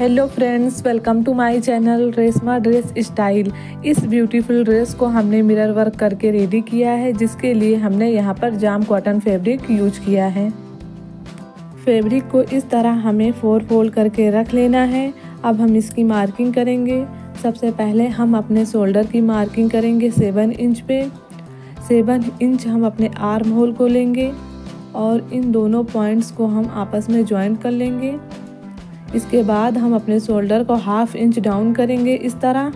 Hello friends, welcome to my channel Reshma dress style. इस beautiful dress को हमने mirror work करके रेडी किया है, जिसके लिए हमने यहाँ पर जाम कॉटन फैब्रिक यूज किया है। फैब्रिक को इस तरह हमें 4 फोल्ड करके रख लेना है। अब हम इसकी मार्किंग करेंगे। सबसे पहले हम अपने शोल्डर की मार्किंग करेंगे 7 इंच पे। 7 इंच हम अपने आर्म होल को लेंगे और इन दोनों पॉइंट्स को हम आपस में ज्वाइन कर लेंगे। इसके बाद हम अपने शोल्डर को 1/2 इंच डाउन करेंगे इस तरह।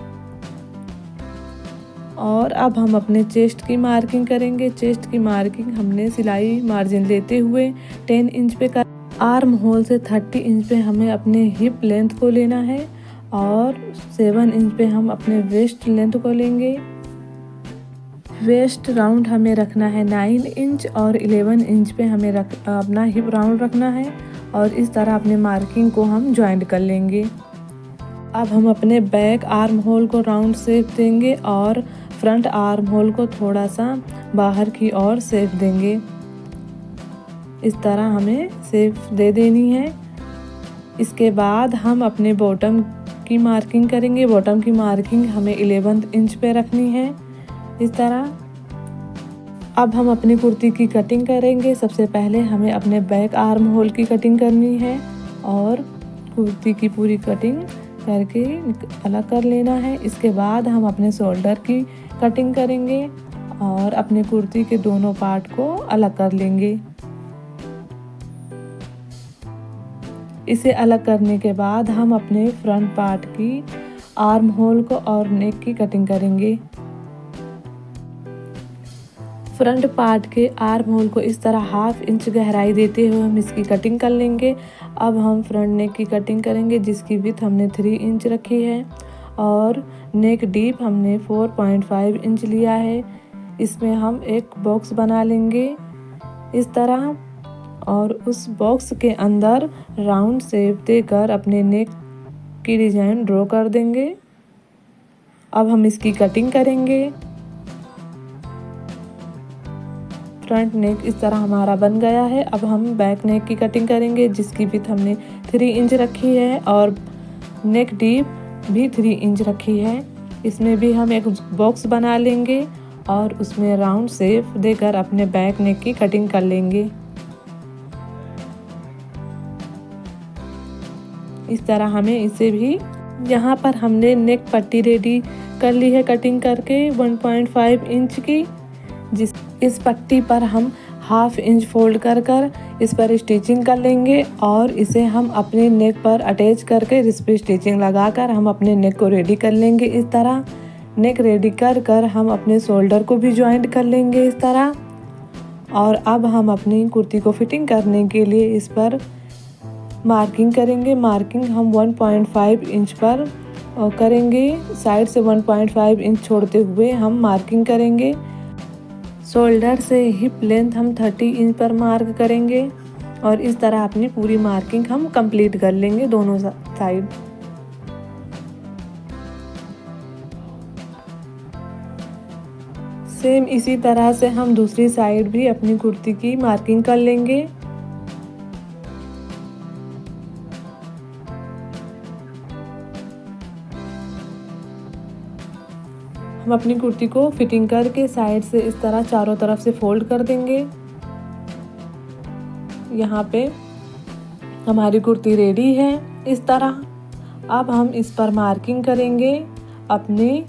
और अब हम अपने चेस्ट की मार्किंग करेंगे। चेस्ट की मार्किंग हमने सिलाई मार्जिन लेते हुए 10 इंच पे कर। आर्म होल से 30 इंच पे हमें अपने हिप लेंथ को लेना है और 7 इंच पे हम अपने वेस्ट लेंथ को लेंगे। वेस्ट राउंड हमें रखना है 9 इंच और 11 इंच पे हमें अपना हिप राउंड रखना है और इस तरह अपने मार्किंग को हम ज्वाइंट कर लेंगे। अब हम अपने बैक आर्म होल को राउंड शेप देंगे और फ्रंट आर्म होल को थोड़ा सा बाहर की ओर शेप देंगे। इस तरह हमें शेप दे देनी है। इसके बाद हम अपने बॉटम की मार्किंग करेंगे। बॉटम की मार्किंग हमें 11 इंच पे रखनी है इस तरह। अब हम अपनी कुर्ती की कटिंग करेंगे। सबसे पहले हमें अपने बैक आर्म होल की कटिंग करनी है और कुर्ती की पूरी कटिंग करके अलग कर लेना है। इसके बाद हम अपने शोल्डर की कटिंग करेंगे और अपने कुर्ती के दोनों पार्ट को अलग कर लेंगे। इसे अलग करने के बाद हम अपने फ्रंट पार्ट की आर्म होल को और नेक की कटिंग करेंगे। फ्रंट पार्ट के आर्म होल को इस तरह 1/2 इंच गहराई देते हुए हम इसकी कटिंग कर लेंगे। अब हम फ्रंट नेक की कटिंग करेंगे, जिसकी विड्थ हमने 3 इंच रखी है और नेक डीप हमने 4.5 इंच लिया है। इसमें हम एक बॉक्स बना लेंगे इस तरह और उस बॉक्स के अंदर राउंड शेप देकर अपने नेक की डिज़ाइन ड्रॉ कर देंगे। अब हम इसकी कटिंग करेंगे। फ्रंट नेक इस तरह हमारा बन गया है। अब हम बैक नेक की कटिंग करेंगे, जिसकी विड्थ हमने 3 इंच रखी है और नेक डीप भी 3 इंच रखी है। इसमें भी हम एक बॉक्स बना लेंगे और उसमें राउंड शेप देकर अपने बैक नेक की कटिंग कर लेंगे। इस तरह हमें इसे भी, यहाँ पर हमने नेक पट्टी रेडी कर ली है कटिंग करके 1.5 इंच की। इस पट्टी पर हम 1/2 इंच फोल्ड कर इस पर स्टिचिंग कर लेंगे और इसे हम अपने नेक पर अटैच करके इस पर स्टिचिंग लगाकर हम अपने नेक को रेडी कर लेंगे। इस तरह नेक रेडी कर हम अपने शोल्डर को भी ज्वाइंट कर लेंगे इस तरह। और अब हम अपनी कुर्ती को फिटिंग करने के लिए इस पर मार्किंग करेंगे। मार्किंग हम 1.5 इंच पर करेंगे। साइड से 1.5 इंच छोड़ते हुए हम मार्किंग करेंगे। शोल्डर से हिप लेंथ हम 30 इंच पर मार्क करेंगे और इस तरह अपनी पूरी मार्किंग हम कंप्लीट कर लेंगे दोनों साइड। सेम इसी तरह से हम दूसरी साइड भी अपनी कुर्ती की मार्किंग कर लेंगे। हम अपनी कुर्ती को फिटिंग करके साइड से इस तरह चारों तरफ से फोल्ड कर देंगे। यहाँ पे हमारी कुर्ती रेडी है इस तरह। अब हम इस पर मार्किंग करेंगे। अपने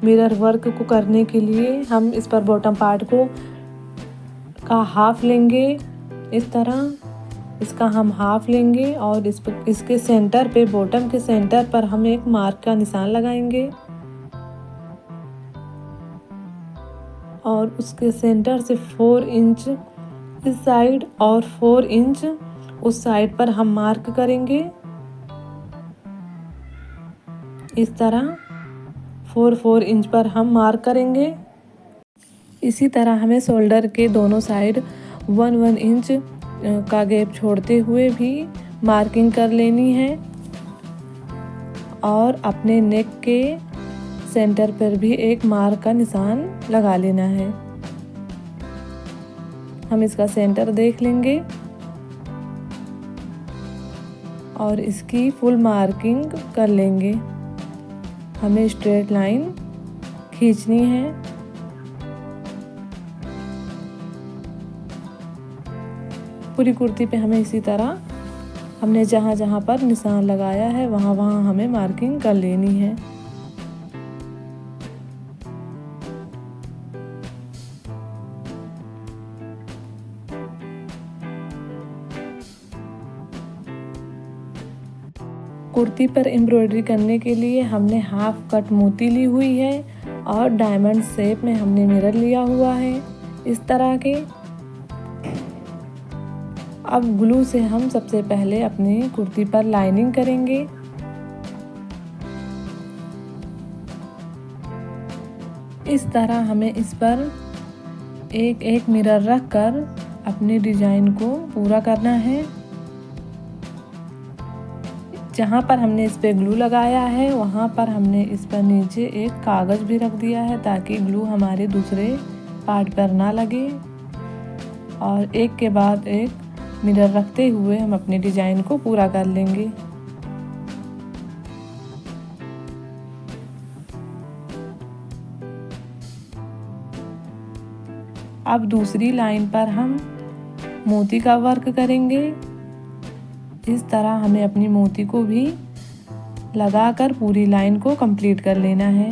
मिरर वर्क को करने के लिए हम इस पर बॉटम पार्ट का हाफ लेंगे इस तरह। इसका हम हाफ लेंगे और इसके सेंटर पे, बॉटम के सेंटर पर हम एक मार्क का निशान लगाएंगे और उसके सेंटर से 4 इंच इस साइड और 4 इंच उस साइड पर हम मार्क करेंगे इस तरह। 4 इंच पर हम मार्क करेंगे। इसी तरह हमें शोल्डर के दोनों साइड 1 इंच का गैप छोड़ते हुए भी मार्किंग कर लेनी है और अपने नेक के सेंटर पर भी एक मार्क का निशान लगा लेना है। हम इसका सेंटर देख लेंगे और इसकी फुल मार्किंग कर लेंगे। हमें स्ट्रेट लाइन खींचनी है। पूरी कुर्ती पे हमें इसी तरह हमने जहाँ जहाँ पर निशान लगाया है वहाँ वहाँ हमें मार्किंग कर लेनी है। कुर्ती पर एम्ब्रॉयडरी करने के लिए हमने हाफ कट मोती ली हुई है और डायमंड शेप में हमने मिरर लिया हुआ है इस तरह के। अब ग्लू से हम सबसे पहले अपनी कुर्ती पर लाइनिंग करेंगे। इस तरह हमें इस पर एक एक मिरर रख कर अपने डिजाइन को पूरा करना है। जहाँ पर हमने इस पे ग्लू लगाया है वहाँ पर हमने इस पर नीचे एक कागज़ भी रख दिया है ताकि ग्लू हमारे दूसरे पार्ट पर ना लगे। और एक के बाद एक मिरर रखते हुए हम अपने डिजाइन को पूरा कर लेंगे। अब दूसरी लाइन पर हम मोती का वर्क करेंगे। इस तरह हमें अपनी मोती को भी लगाकर पूरी लाइन को कंप्लीट कर लेना है।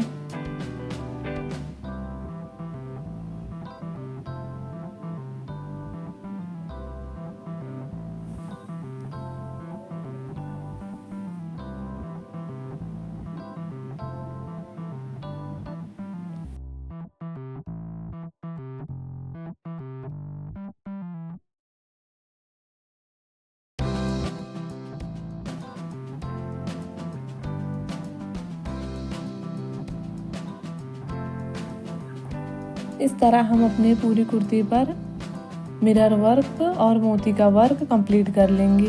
इस तरह हम अपनी पूरी कुर्ती पर मिरर वर्क और मोती का वर्क कंप्लीट कर लेंगे।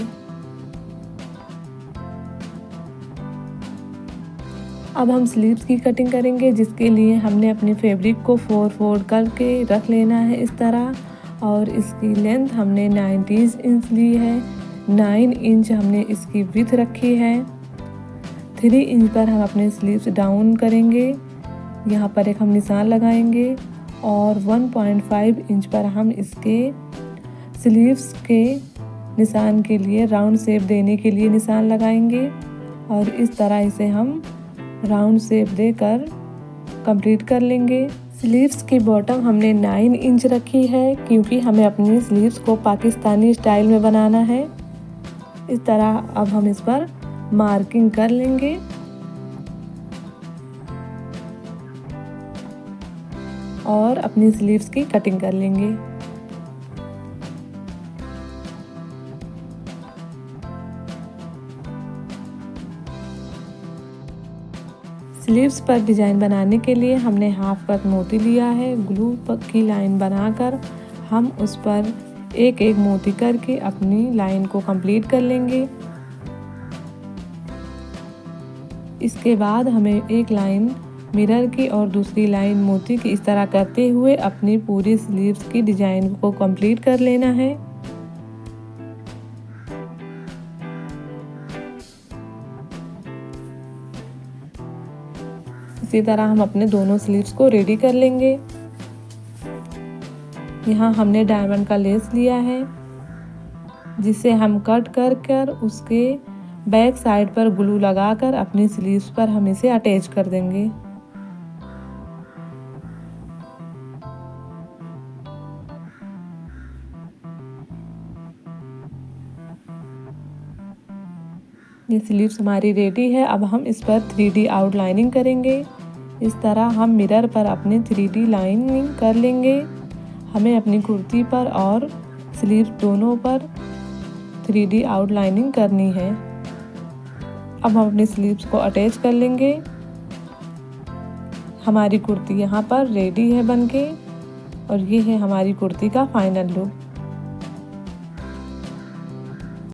अब हम स्लीव्स की कटिंग करेंगे, जिसके लिए हमने अपनी फैब्रिक को फोल्ड करके रख लेना है इस तरह। और इसकी लेंथ हमने 19 इंच ली है। 9 इंच हमने इसकी विड्थ रखी है। 3 इंच पर हम अपने स्लीव्स डाउन करेंगे। यहाँ पर एक हम निशान लगाएंगे और 1.5 इंच पर हम इसके स्लीव्स के निशान के लिए राउंड शेप देने के लिए निशान लगाएंगे। और इस तरह इसे हम राउंड शेप देकर कंप्लीट कर लेंगे। स्लीव्स की बॉटम हमने 9 इंच रखी है क्योंकि हमें अपनी स्लीव्स को पाकिस्तानी स्टाइल में बनाना है। इस तरह अब हम इस पर मार्किंग कर लेंगे। और अपनी स्लीव्स की कटिंग कर लेंगे। स्लीव्स पर डिजाइन बनाने के लिए हमने हाफ कट मोती लिया है। ग्लू की लाइन बनाकर हम उस पर एक एक मोती करके अपनी लाइन को कंप्लीट कर लेंगे। इसके बाद हमें एक लाइन मिरर की और दूसरी लाइन मोती की इस तरह करते हुए अपनी पूरी स्लीव्स की डिजाइन को कंप्लीट कर लेना है। इसी तरह हम अपने दोनों स्लीव्स को रेडी कर लेंगे। यहाँ हमने डायमंड का लेस लिया है, जिसे हम कट कर उसके बैक साइड पर ग्लू लगाकर अपनी स्लीव्स पर हम इसे अटैच कर देंगे। ये स्लीव्स हमारी रेडी है। अब हम इस पर 3D आउटलाइनिंग करेंगे। इस तरह हम मिरर पर अपने 3D लाइनिंग कर लेंगे। हमें अपनी कुर्ती पर और स्लीव दोनों पर 3D आउटलाइनिंग करनी है। अब हम अपनी स्लीव्स को अटैच कर लेंगे। हमारी कुर्ती यहाँ पर रेडी है बनके, और ये है हमारी कुर्ती का फाइनल लुक।